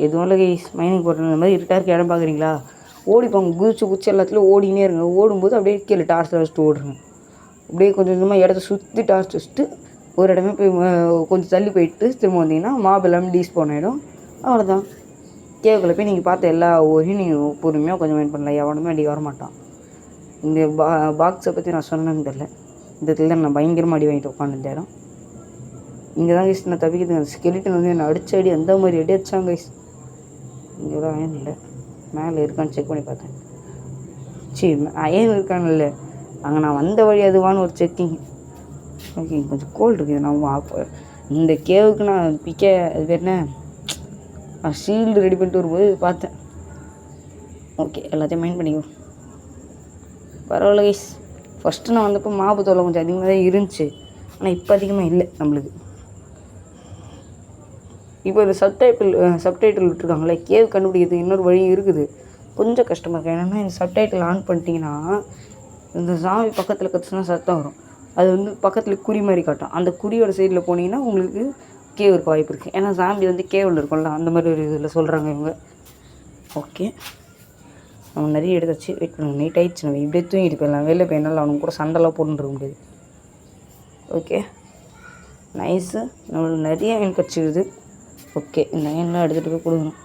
எதுவும் இல்லை கைஸ், மைனிங் போடுறது இந்த மாதிரி இருட்டாக இருக்க இடம் பார்க்குறீங்களா? ஓடிப்பாங்க, குதிச்சு எல்லாத்துலையும் ஓடினே இருங்க. ஓடும்போது அப்படியே கீழே டார்ச்சில் வச்சுட்டு ஓடுறேங்க. அப்படியே கொஞ்சம் கொஞ்சமாக இடத்த சுற்றி டார்ச் வச்சுட்டு ஒரு இடமே போய் கொஞ்சம் தள்ளி போயிட்டு திரும்ப வந்தீங்கன்னா மாப் எல்லாமே டீஸ்பான் ஆகிடும். அவ்வளோதான். கேவுக்குள்ளே போய் நீங்கள் பார்த்த எல்லா ஊரையும் நீங்கள் பொறுமையாக கொஞ்சம் மைண்ட் பண்ணலாம். எவனுமே அடி வரமாட்டான். இந்த பாக்ஸை பற்றி நான் சொன்னேன்னு தெரில. இந்த இடத்துல தான் நான் பயங்கரமாக அடி வாங்கிட்டு உட்காந்து இந்த இடம். இங்கே தான் கைஸ் நான் தப்பிக்கிறது. அந்த ஸ்கெலிட்டன் வந்து என்னை அடித்த அடி அந்த மாதிரி அடி அடித்தாங்க கைஸ். இங்கே தான் அயன் இல்லை, மேலே இருக்கான்னு செக் பண்ணி பார்த்தேன். சரி, அயன் இருக்கான்னு இல்லை, அங்கே நான் வந்த வழி அதுவான்னு ஒரு செக்கிங். ஓகே, கொஞ்சம் கோல்டு இருக்குது. நான் இந்த கேவுக்கு நான் அது பேர் என்ன ஷீல்டு ரெடி பண்ணிட்டு வரும்போது பார்த்தேன். ஓகே, எல்லாத்தையும் மைண்ட் பண்ணிக்கோ. பரவாயில்ல கைஸ். ஃபஸ்ட்டு நான் வந்தப்போ மாப்பு தொல்லை கொஞ்சம் அதிகமாக தான் இருந்துச்சு, ஆனால் இப்போ அதிகமாக இல்லை நம்மளுக்கு. இப்போ இந்த சப்டைட்டில் விட்டுருக்காங்களே, கேவ் கண்டுபிடிக்கிறதுக்கு இன்னொரு வழி இருக்குது. கொஞ்சம் கஷ்டமாக இருக்குது. என்னென்னா இந்த சப்டைட்டில் ஆன் பண்ணிட்டீங்கன்னா இந்த சாமி பக்கத்தில் கற்றுனா சத்தம் வரும். அது வந்து பக்கத்தில் குறி மாதிரி காட்டும். அந்த குறியோட சைடில் போனீங்கன்னா உங்களுக்கு கேவ் இருக்க வாய்ப்பு இருக்குது. ஏன்னா சாமி வந்து கேவில் இருக்கும்ல, அந்த மாதிரி ஒரு இதில் சொல்கிறாங்க இவங்க. ஓகே, நம்ம நிறைய எடுத்தாச்சு. வெயிட் பண்ணுங்க, நைட் ஆகிடுச்சு. நம்ம இப்படியே தூங்கிட்டு போயிடலாம். வெளில போயினால அவனுக்கு கூட சண்டைலாம் போட்டுருக்க முடியாது. Okay, nice. நம்மளுக்கு நிறைய மீன் கிடச்சிக்குது. ஓகே, இந்த மீன்லாம் எடுத்துகிட்டு போய் கொடுக்கணும்.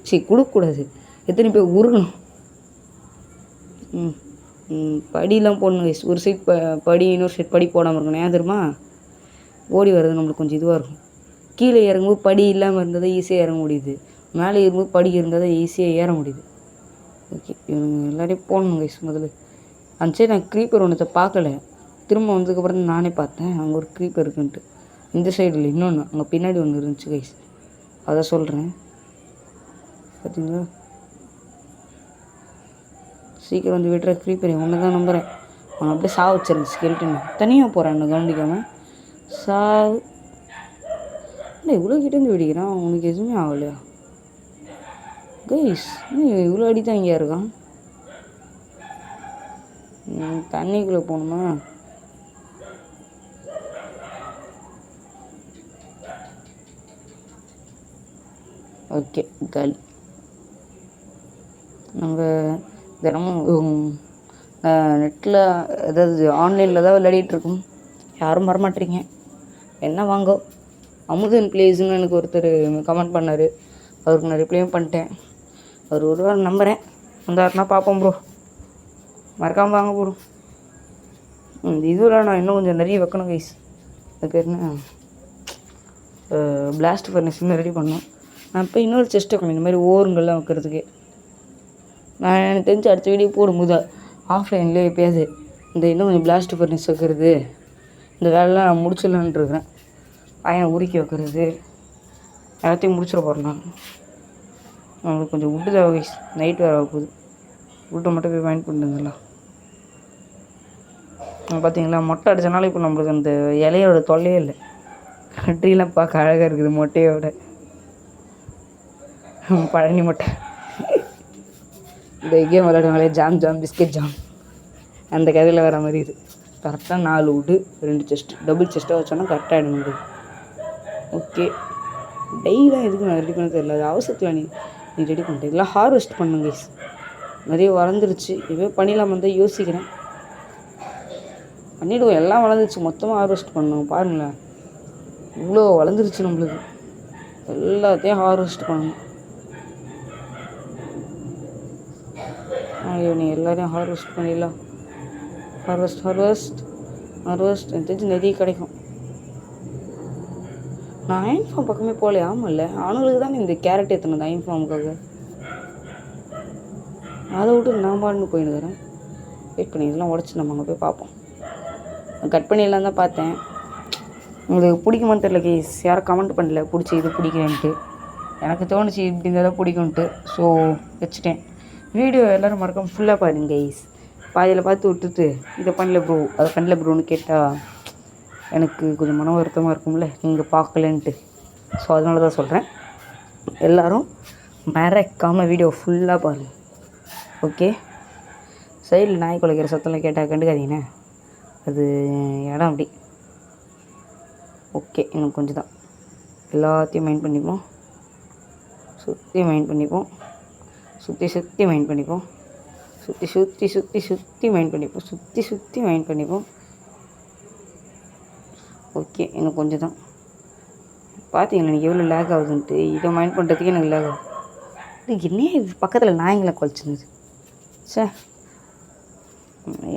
சரி, கொடுக்கக்கூடாது, எத்தனை பேர் உருகணும். படியெலாம் போடணும் கைஸ். ஒரு சைட் படி, இன்னொரு சைட் படி போடாமல் இருக்கணும். ஏன் தெரியுமா? ஓடி வர்றது நம்மளுக்கு கொஞ்சம் இதுவாக இருக்கும். கீழே இறங்கும்போது படி இல்லாமல் இருந்தால் தான் ஈஸியாக இறங்க முடியுது. மேலே ஏறும்போது படி இருந்தால் தான் ஈஸியாக ஏற முடியுது. ஓகே, இவங்க எல்லாரையும் போடணும் கைஸ். முதல்ல அந்த சைடு நான் க்ரீப்பர் ஒன்றத்தை பார்க்கல. திரும்ப வந்ததுக்கப்புறம் நானே பார்த்தேன் அங்கே ஒரு க்ரீப்பர் இருக்குன்ட்டு. இந்த சைடில் இன்னொன்று அங்கே பின்னாடி ஒன்று இருந்துச்சு கைஸ், அதை சொல்கிறேன். பார்த்தீங்களா? சீக்கிரம் வந்து விட்டுற க்ரீப்பர் ஒன்று தான் நம்புகிறேன். அவனை அப்படியே சாவு வச்சிருந்தேன் ஸ்கெல்டன். தனியாக போகிறான் என்ன கவனிக்காமல். சாவு இல்லை, இவ்வளோ கிட்டேருந்து வெடிக்கிறான். அவனுக்கு எதுவுமே ஆகலையா கைஸ்? இவ்வளோ அடி தான் இங்கே இருக்கான். தண்ணிக்குள்ளே போகணுமா? ஓகே, காலி. நம்ம தினமும் நெட்டில் ஏதாவது ஆன்லைனில் தான் விளையாடிட்டுருக்கோம். யாரும் வரமாட்டீங்க. என்ன வாங்கோ? அமுதன் பிளேஸ்ன்னு எனக்கு ஒருத்தர் கமெண்ட் பண்ணார். அவருக்கு நான் ரிப்ளையும் பண்ணிட்டேன். அவர் ஒரு வாரம் நம்புகிறேன், வந்தாருன்னா பார்ப்போம் ப்ரோ. மறக்காமல் வாங்க ப்ரோ. இதுவில் நான் இன்னும் கொஞ்சம் நிறைய வைக்கணும் கைஸ். அது பேர் என்ன, பிளாஸ்ட் ஃபர்னஸ் இன்னும் ரெடி பண்ணணும். நான் இப்போ இன்னொரு செஸ்ட் வைக்கணும் இந்த மாதிரி ஓருங்கள்லாம் வைக்கிறதுக்கு. நான் எனக்கு தெரிஞ்சு அடுத்த வீடியோ போடும்போது ஆஃப்லைன்லேயே எப்பயாவது இந்த இன்னும் கொஞ்சம் பிளாஸ்ட் ஃபர்னஸ் வைக்கிறது, இந்த வேலைலாம் நான் முடிச்சிடலான்ட்டு இருக்கிறேன். பையனை உருக்கி வைக்கிறது எல்லாத்தையும் முடிச்சிட போகிறேன் நான். நம்மளுக்கு கொஞ்சம் விட்டு தேவை கைஸ். நைட் வேறு ஆக போகுது. விட்டை மட்டும் போய் வாங்கிட்டு வந்துடலாம். பார்த்தீங்களா, மொட்டை அடித்தனால இப்போ நம்மளுக்கு அந்த இலையோட தொல்லையே இல்லை. ட்ரீலாம் பார்க்க அழகாக இருக்குது மொட்டையோட. பழனி மொட்டை. இந்த கேம் விளையாடுவாங்களே, ஜாம் ஜாம் பிஸ்கெட் ஜாம், அந்த கதையில் வர மாதிரி இது. கரெக்டாக 4 வுட்டு 2 செஸ்ட்டு, டபுள் செஸ்ட்டாக வச்சோன்னா கரெக்டாக ஆகிடும் முடியுது. ஓகே, டெய்லாம் எதுக்கு நான் ரெடி பண்ண தெரியல. அது அவசரத்தில் நீ ரெடி பண்ணிட்டேன். இதெல்லாம் ஹார்வெஸ்ட் பண்ணுங்க கைஸ். நிறைய வளர்ந்துருச்சு. இதுவே பண்ணிடலாமா தான் யோசிக்கிறேன். பண்ணிவிடுவோம். எல்லாம் வளர்ந்துருச்சு, மொத்தமாக ஹார்வெஸ்ட் பண்ணணும். பாருங்களேன், இவ்வளோ வளர்ந்துருச்சு நம்மளுக்கு. எல்லாத்தையும் ஹார்வெஸ்ட் பண்ணணும். நீ எல்லோரையும் ஹார்வெஸ்ட் பண்ணிடலாம். Harvest harvest harvest. எனக்கு தெரிஞ்சு நிறைய கிடைக்கும். நான் அயன் ஃபார்ம் பக்கமே போகலையே. ஆமாம்ல, அவனுங்களுக்கு தான் இந்த கேரட் ஏற்றணும் அயன் ஃபார்முக்காக. அதை விட்டு நான் பாடுன்னு போயிடுறேன். வெயிட் பண்ணி இதெல்லாம் உடச்சி நம்ம அங்கே போய் பார்ப்போம். கட் பண்ணிடலாம் தான் பார்த்தேன். உங்களுக்கு பிடிக்குமான்னு தெரியல கேஸ். யாரும் கமெண்ட் பண்ணல பிடிச்சி இது பிடிக்கிறேன்ட்டு. எனக்கு தோணுச்சு இப்படி இருந்தால் தான் பிடிக்கும்ன்ட்டு. ஸோ வச்சுட்டேன். வீடியோ எல்லோரும் மறக்காம ஃபுல்லாக பாருங்க கைஸ். பாதியில் பார்த்து விட்டுட்டு இதை பண்ணல ப்ரோ அதை பண்ணல ப்ரோன்னு கேட்டால் எனக்கு கொஞ்சம் மன வருத்தமாக இருக்கும்ல, நீங்கள் பார்க்கலன்ட்டு. ஸோ அதனால தான் சொல்கிறேன், எல்லோரும் மறக்காமல் வீடியோ ஃபுல்லாக பாருங்கள். ஓகே, சைடில் நாய் குலைக்கிற சத்தம்லாம் கேட்டால் கண்டுக்காதீங்கண்ணே, அது இடம் அப்படி. ஓகே, இன்னும் கொஞ்சம் தான். எல்லாத்தையும் மைண்ட் பண்ணிப்போம். சுற்றி மைண்ட் பண்ணிப்போம். சுற்றி மைண்ட் பண்ணிப்போம். சுற்றி மைண்ட் பண்ணிப்போம். சுற்றி மைண்ட் பண்ணிப்போம். ஓகே, இன்னும் கொஞ்சம் தான். பார்த்தீங்களா எனக்கு எவ்வளோ லேக் ஆகுதுன்ட்டு. இதை மைண்ட் பண்ணுறதுக்கே எனக்கு லேக் ஆகும். இது என்ன இது பக்கத்தில் நாய்ங்களை குலைச்சிருந்தது. சார்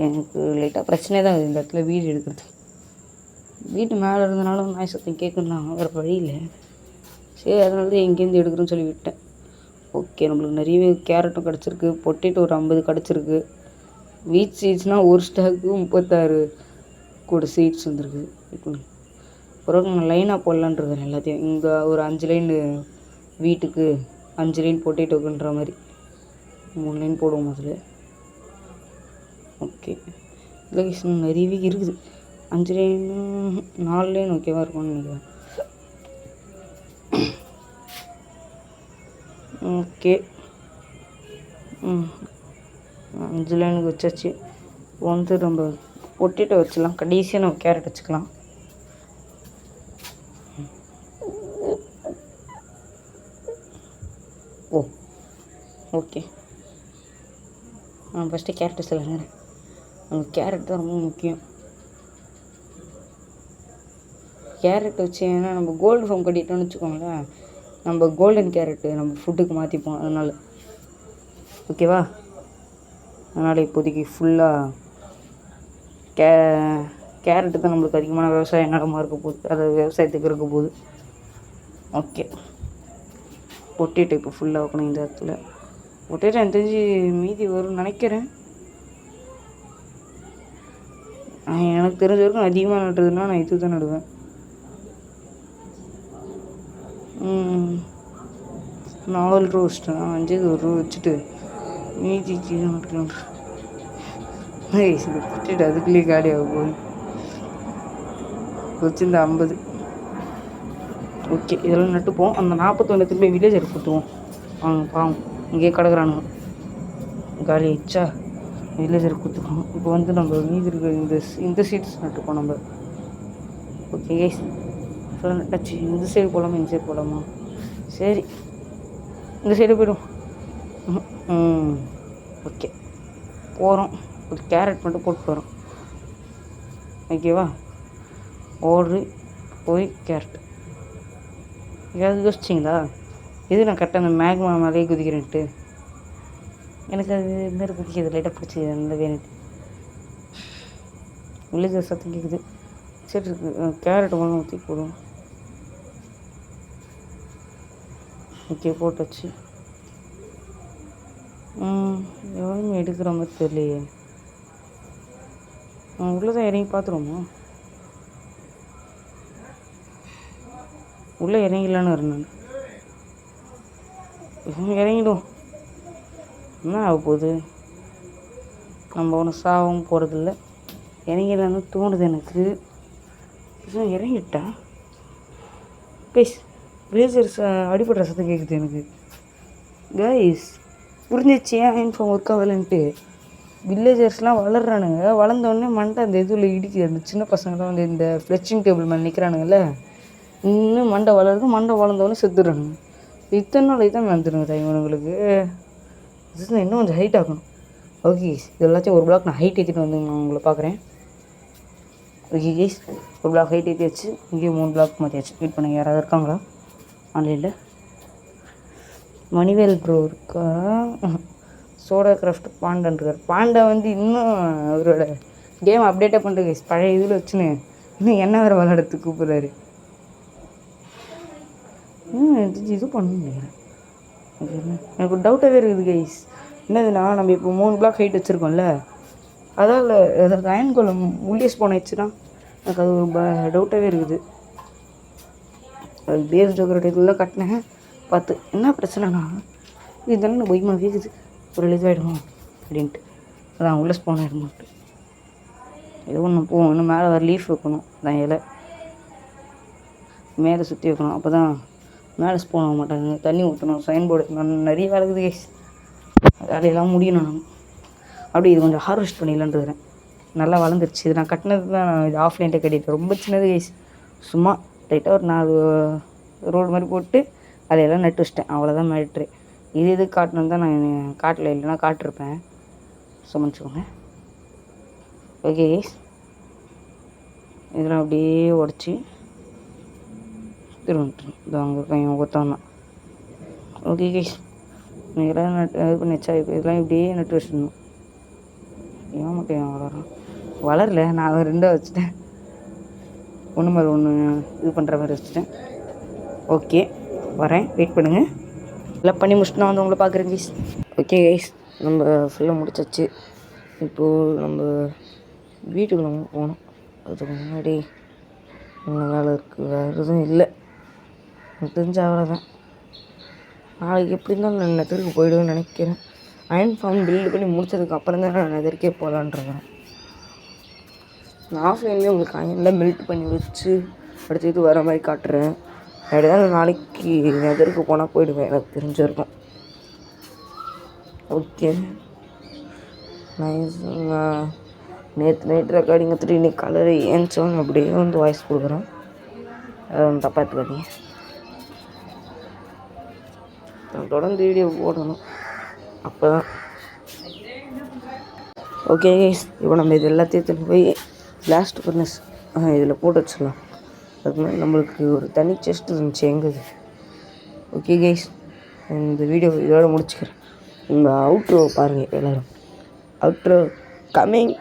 எனக்கு லைட்டாக பிரச்சனை தான் இந்த இடத்துல வீடு எடுக்கிறது. வீட்டு மேலே இருந்தனாலும் நாய் சத்தம் கேட்குன்னா வேறு வழியில். சரி, அதனால தான் எங்கேருந்து எடுக்கிறோன்னு சொல்லி விட்டேன். ஓகே, நம்மளுக்கு நிறையவே கேரட்டும் கிடச்சிருக்கு. பொட்டேட்டோ ஒரு 50 கிடச்சிருக்கு. வீட் சீட்ஸ்னால் ஒரு ஸ்டாக்கு 36 கூட சீட்ஸ் வந்துருக்கு. பிறகு நான் லைனாக போடலான் இருக்கேன் எல்லாத்தையும். இங்கே ஒரு 5 லைன் வீட்டுக்கு, 5 லைன் பொட்டேட்டோக்குன்ற மாதிரி 3 லைன் போடுவோம் அதில். ஓகே, இல்லை இன்னும் நிறையவே இருக்குது. 5 லைன் 4 லைன் ஓகேவா இருக்கும்னு நினைக்கிறேன். ஓகே, 5 லைனுக்கு வச்சாச்சு. வந்து நம்ம பொட்டேட்டோ வச்சிடலாம். கடைசியாக நம்ம கேரட் வச்சுக்கலாம். ஓ ஓகே, ஃபஸ்ட்டு கேரட் வச்சுலாங்க. நமக்கு கேரட் தான் ரொம்ப முக்கியம். கேரட் வச்சு ஏன்னா நம்ம கோல்டு ஃபார்ம் கட்டிட்டோம்னு வச்சுக்கோங்களேன், நம்ம கோல்டன் கேரட்டு நம்ம ஃபுட்டுக்கு மாற்றிப்போம். அதனால் ஓகேவா? அதனால் இப்போதைக்கு ஃபுல்லாக கேரட்டு தான் நம்மளுக்கு அதிகமான விவசாய நிலமாக இருக்க போகுது, அதாவது விவசாயத்துக்கு இருக்க போகுது. ஓகே, பொட்டேட்டோ இப்போ ஃபுல்லாக வைக்கணும் இந்த இடத்துல. பொட்டேட்டோ எனக்கு தெரிஞ்சு மீதி வரும்னு நினைக்கிறேன். எனக்கு தெரிஞ்ச வரைக்கும் அதிகமாக நட்டுறதுன்னா நான் இது தான் நடுவேன். 4 ரூபா வச்சுட்டேன். 5 ஒரு ரூபா வச்சுட்டு மீதி கீழே நட்டுக்கலாம். இது பொட்டேட்டோ அதுக்குள்ளேயே காலி ஆக போகுது. வச்சுருந்த 50. ஓகே, இதெல்லாம் நட்டுப்போம். அந்த 41 திரும்பி வில்லேஜர் கொடுத்துருவோம். அவங்க பாவம் இங்கேயே கிடக்குறானுங்க. காலி ஆயிடுச்சா? வில்லேஜர் கொடுத்துருக்கோம். இப்போ வந்து நம்ம மீதி இருக்கிற இந்த சீட்ஸ் நட்டுப்போம் நம்ம. ஓகே கைஸ், ஃபுல்லாக நட்டாச்சு. இந்த சைடு போகலாமா இந்த சைடு போகலாமா? சரி, இந்த சைடு போய்டும். ஓகே, போகிறோம். ஒரு கேரட் மட்டும் போட்டு வரோம். ஓகேவா? ஓடு போய் கேரட். ஏதாவது யோசிச்சிங்களா? இது நான் கரெக்டாக அந்த மேக்மா மேலேயே குதிக்கிறேன்ட்டு. எனக்கு அது மாரி குதிக்கிறது லைட்டாக பிடிச்சிது. அந்த வேணுட்டு வில்லேஜ் சத்தம் கேட்குது. சரி இருக்கு, கேரட் ஒன்று ஊற்றி போடுவோம். ஓகே, போட்டாச்சு. எவ்வளோ எடுக்கிற மாதிரி தெரியலையே. உள்ளே தான் இறங்கி பார்த்துருவோமா? உள்ளே இறங்கிடலான்னு வரேன் நான். இறங்கிடும். என்ன ஆக போகுது? நம்ம ஒன்று சாகவும் போகிறதில்ல. இறங்கிடலான்னு தோணுது எனக்கு. இறங்கிட்டா கைஸ், வில்லேஜர்ஸ் அடிபடுற சத்தம் கேட்குது எனக்கு. கைஸ் புரிஞ்சிச்சு ஏன் இன்ஃபார்ம் ஒர்க் ஆகலைன்ட்டு. வில்லேஜர்ஸ்லாம் வளர்றானுங்க. வளர்ந்தோடனே மண்டை அந்த இதில் இடிக்குது. அந்த சின்ன பசங்களாம் வந்து இந்த ஃப்ளெச்சிங் டேபிள் மேலே நிற்கிறானுங்கல்ல, இன்னும் மண்டை வளருது. மண்டை வளர்ந்தோடனே செத்துடுறானுங்க. இத்தனை நாள் இதான் வந்துடுங்க இவனுங்களுக்கு. இது இன்னும் கொஞ்சம் ஹைட் ஆகணும். ஓகே, இது எல்லாத்தையும் ஒரு பிளாக் நான் ஹைட் ஏற்றிட்டு வந்து நான் உங்களை பார்க்குறேன். ஓகே கேஸ், ஒரு பிளாக் ஹைட் ஏற்றியாச்சு. இங்கேயும் 3 பிளாக் மாற்றியாச்சு. வெயிட் பண்ணுங்கள், யாராவது இருக்காங்களா ஆன்லைனில்? மணிவேல் ப்ரோ இருக்கா? சோடா கிராஃப்ட் பாண்டான் இருக்கார். பாண்டா வந்து இன்னும் அவரோட கேம் அப்டேட்டாக பண்ணுறது கைஸ். பழைய இதில் வச்சுன்னு இன்னும் என்ன வேறு விளையாடுறதுக்கு கூப்பிட்றாரு. இது பண்ணணும்னு நினைக்கிறேன். எனக்கு ஒரு டவுட்டாகவே இருக்குது கைஸ். என்னதுன்னா, நம்ம இப்போ 3 பிளாக் ஹைட் வச்சுருக்கோம்ல, அதால் ஏதாவது அயன் கோலம் உள்ளே ஸ்பான் ஆயிடுச்சுன்னா எனக்கு அது ஒரு டவுட்டாகவே இருக்குது. அது பேஸ் டெக்கரேட்டிவ்லாம் கட்டினேன் பார்த்து. என்ன பிரச்சனைனா, இதெல்லாம் நான் பொய்மா வீக்குது ஒரு இதுவாகிடுமோ அப்படின்ட்டு. அதான் உள்ளே ஸ்பான் ஆகிடுமான்ட்டு. ஏதோ ஒன்று போவோம். இன்னும் மேலே ஒரு லீஃப் வைக்கணும். அதான் இலை மேலே சுற்றி வைக்கணும். அப்போ தான் மேலே ஸ்போன் ஆக மாட்டாங்க. தண்ணி ஊற்றணும், சைன் போர்டு, நான் நிறைய வேலை இருக்குது கைஸ். வேலையெல்லாம் முடியணும். நான் அப்படி இது கொஞ்சம் ஹார்வெஸ்ட் பண்ணிடலான்ட்டுக்கிறேன். நல்லா வளர்ந்துருச்சு. இது நான் கட்டினது தான். நான் இது ஆஃப்லைன்ட்டே கட்டிட்டேன். ரொம்ப சின்னது கைஸ். சும்மா லைட்டாக ஒரு 4 ரோடு மாதிரி போட்டு அதையெல்லாம் நட்டு வச்சிட்டேன். அவ்வளோதான் மேட்ரு. இது காட்டணும் தான் நான் காட்டில் இல்லைன்னா காட்டிருப்பேன். சுமச்சுக்கோங்க. ஓகே கைஸ், இதெல்லாம் அப்படியே உடச்சி திரும்பிட்டுரும். இது அங்கே இருக்காங்க ஒருத்தவன் தான். ஓகே கைஸ், இதெல்லாம் இது பண்ணி வச்சா இப்போ இதெல்லாம் இப்படியே நட்டு வச்சிடணும். ஏன் மட்டும் ஏன் வளரும்? வளரல, நான் 2 வச்சுட்டேன். ஒன்று மேலே ஒன்று இது பண்ணுற மாதிரி வச்சுட்டேன். ஓகே, வரேன், வெயிட் பண்ணுங்கள். எல்லாம் பண்ணி முடிச்சுட்டு நான் வந்து உங்களை பார்க்குறேன் கைஸ். ஓகே கைஸ், நம்ம ஃபுல்லாக முடிச்சாச்சு. இப்போது நம்ம வீட்டுக்குள்ள போகணும். அதுக்கு முன்னாடி என்ன வேலை இருக்குது? வேறு எதுவும் இல்லை. எனக்கு தெரிஞ்ச அவ்வளோதான். நாளைக்கு எப்படி இருந்தாலும் நான் நெதருக்கு போயிடுவேன்னு நினைக்கிறேன். அயன் ஃபார்ம் பில்டு பண்ணி முடிச்சதுக்கு அப்புறம் தான் நான் நெதருக்கே போகலான்றேன். நான் ஆஃப்லைன்லேயே உங்களுக்கு அயன்லாம் மெல்ட் பண்ணி வச்சு அடுத்த இது வர மாதிரி காட்டுறேன். அப்படி தான் நாளைக்கு நெதருக்கு போனால் போயிடுவேன், எனக்கு தெரிஞ்சிருக்கும். Okay nice. நான் நேற்று நைட் ரெக்கார்டிங் எடுத்துகிட்டு இன்னைக்கு கலரை ஏன்ச்சோன்னு அப்படியே வந்து வாய்ஸ் கொடுக்குறேன். தப்பாக எடுத்துக்காதீங்க. நான் தொடர்ந்து வீடியோ போடணும், அப்போ தான். ஓகே கைஸ், இப்போ நம்ம இது எல்லாத்தையும் எடுத்துகிட்டு போய் பிளாஸ்ட் ஃபர்னஸ் இதில் போட்டு வச்சிடலாம். அதுக்கு முன்னாடி நம்மளுக்கு ஒரு தனி செஸ்ட் இருந்துச்சு எங்குது. ஓகே கைஸ், இந்த வீடியோ இதோட முடிச்சுக்கிறேன். உங்கள் அவுட்ரோ பாருங்கள் எல்லோரும். Outro coming.